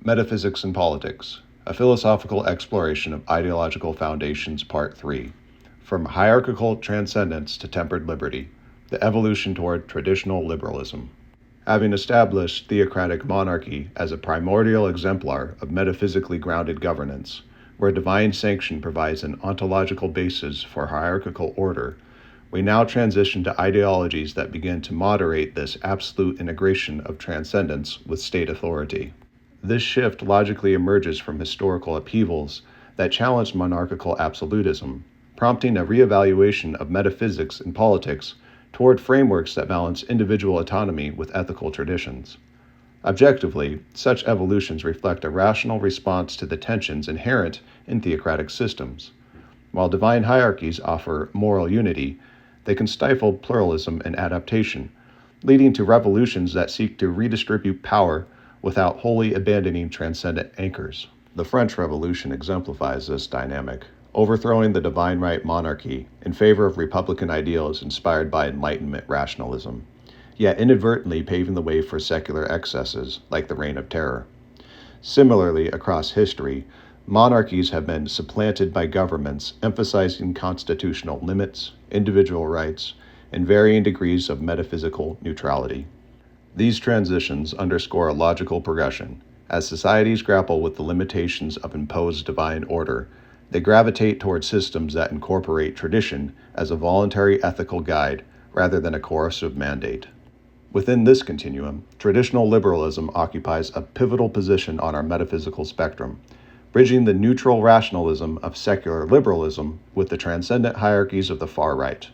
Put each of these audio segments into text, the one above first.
Metaphysics and Politics, a philosophical exploration of ideological foundations, Part 3. From Hierarchical Transcendence to Tempered Liberty, the Evolution Toward Traditional Liberalism. Having established theocratic monarchy as a primordial exemplar of metaphysically grounded governance, where divine sanction provides an ontological basis for hierarchical order, we now transition to ideologies that begin to moderate this absolute integration of transcendence with state authority. This shift logically emerges from historical upheavals that challenged monarchical absolutism, prompting a reevaluation of metaphysics and politics toward frameworks that balance individual autonomy with ethical traditions. Objectively, such evolutions reflect a rational response to the tensions inherent in theocratic systems. While divine hierarchies offer moral unity, they can stifle pluralism and adaptation, leading to revolutions that seek to redistribute power without wholly abandoning transcendent anchors. The French Revolution exemplifies this dynamic, overthrowing the divine right monarchy in favor of republican ideals inspired by Enlightenment rationalism, yet inadvertently paving the way for secular excesses like the Reign of Terror. Similarly, across history, monarchies have been supplanted by governments emphasizing constitutional limits, individual rights, and varying degrees of metaphysical neutrality. These transitions underscore a logical progression. As societies grapple with the limitations of imposed divine order, they gravitate toward systems that incorporate tradition as a voluntary ethical guide rather than a coercive mandate. Within this continuum, traditional liberalism occupies a pivotal position on our metaphysical spectrum, bridging the neutral rationalism of secular liberalism with the transcendent hierarchies of the far right.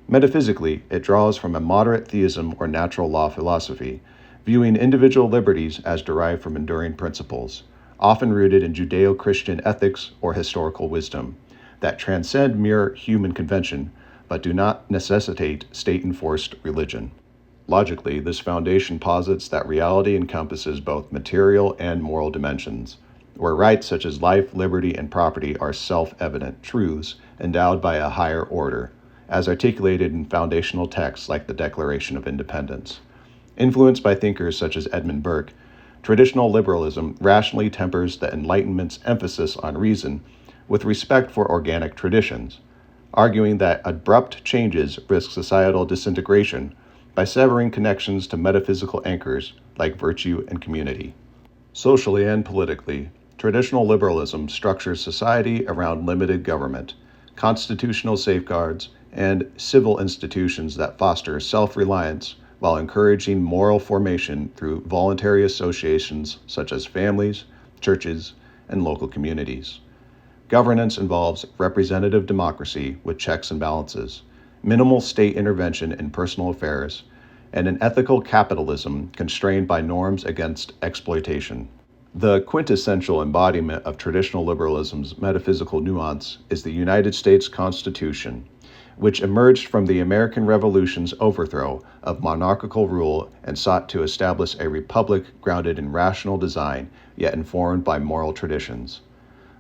Metaphysically, it draws from a moderate theism or natural law philosophy, viewing individual liberties as derived from enduring principles, often rooted in Judeo-Christian ethics or historical wisdom, that transcend mere human convention, but do not necessitate state-enforced religion. Logically, this foundation posits that reality encompasses both material and moral dimensions, where rights such as life, liberty, and property are self-evident truths endowed by a higher order, as articulated in foundational texts like the Declaration of Independence. Influenced by thinkers such as Edmund Burke, traditional liberalism rationally tempers the Enlightenment's emphasis on reason with respect for organic traditions, arguing that abrupt changes risk societal disintegration by severing connections to metaphysical anchors like virtue and community. Socially and politically, traditional liberalism structures society around limited government, constitutional safeguards, and civil institutions that foster self-reliance while encouraging moral formation through voluntary associations such as families, churches, and local communities. Governance involves representative democracy with checks and balances, minimal state intervention in personal affairs, and an ethical capitalism constrained by norms against exploitation. The quintessential embodiment of traditional liberalism's metaphysical nuance is the United States Constitution, which emerged from the American Revolution's overthrow of monarchical rule and sought to establish a republic grounded in rational design, yet informed by moral traditions.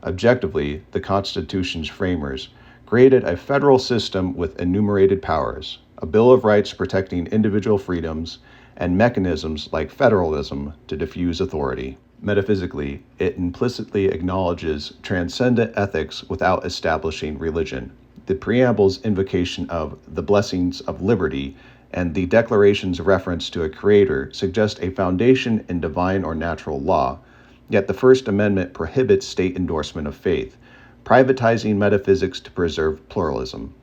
Objectively, the Constitution's framers created a federal system with enumerated powers, a Bill of Rights protecting individual freedoms, and mechanisms like federalism to diffuse authority. Metaphysically, it implicitly acknowledges transcendent ethics without establishing religion. The preamble's invocation of the blessings of liberty and the Declaration's reference to a creator suggest a foundation in divine or natural law, yet the First Amendment prohibits state endorsement of faith, privatizing metaphysics to preserve pluralism.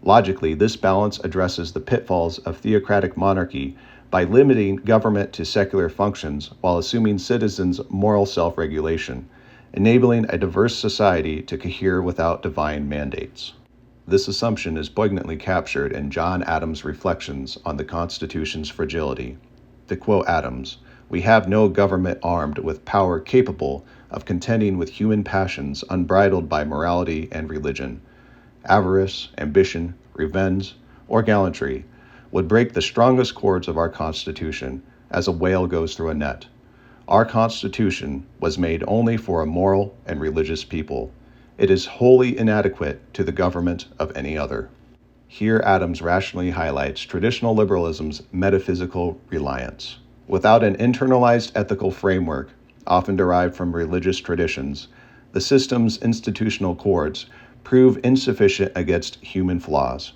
Logically, this balance addresses the pitfalls of theocratic monarchy by limiting government to secular functions while assuming citizens' moral self-regulation, enabling a diverse society to cohere without divine mandates. This assumption is poignantly captured in John Adams' reflections on the Constitution's fragility. To quote Adams, "We have no government armed with power capable of contending with human passions unbridled by morality and religion. Avarice, ambition, revenge, or gallantry would break the strongest cords of our Constitution as a whale goes through a net. Our Constitution was made only for a moral and religious people. It is wholly inadequate to the government of any other." Here Adams rationally highlights traditional liberalism's metaphysical reliance. Without an internalized ethical framework, often derived from religious traditions, the system's institutional cords prove insufficient against human flaws.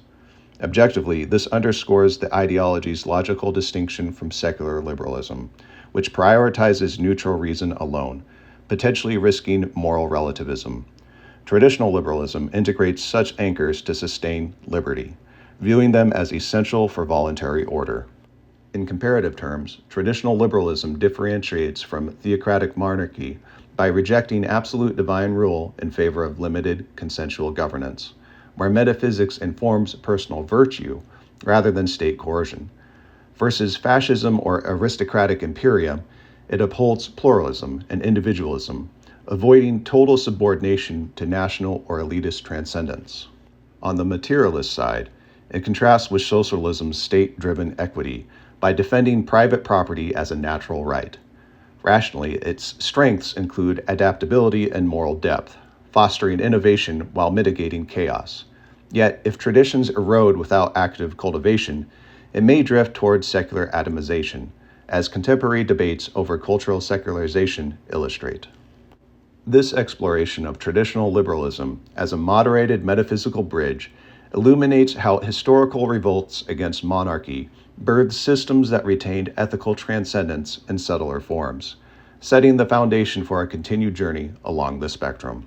Objectively, this underscores the ideology's logical distinction from secular liberalism, which prioritizes neutral reason alone, potentially risking moral relativism. Traditional liberalism integrates such anchors to sustain liberty, viewing them as essential for voluntary order. In comparative terms, traditional liberalism differentiates from theocratic monarchy by rejecting absolute divine rule in favor of limited consensual governance, where metaphysics informs personal virtue rather than state coercion. Versus fascism or aristocratic imperia, it upholds pluralism and individualism, avoiding total subordination to national or elitist transcendence. On the materialist side, it contrasts with socialism's state-driven equity by defending private property as a natural right. Rationally, its strengths include adaptability and moral depth, fostering innovation while mitigating chaos. Yet, if traditions erode without active cultivation, it may drift towards secular atomization, as contemporary debates over cultural secularization illustrate. This exploration of traditional liberalism as a moderated metaphysical bridge illuminates how historical revolts against monarchy birthed systems that retained ethical transcendence in subtler forms, setting the foundation for a continued journey along the spectrum.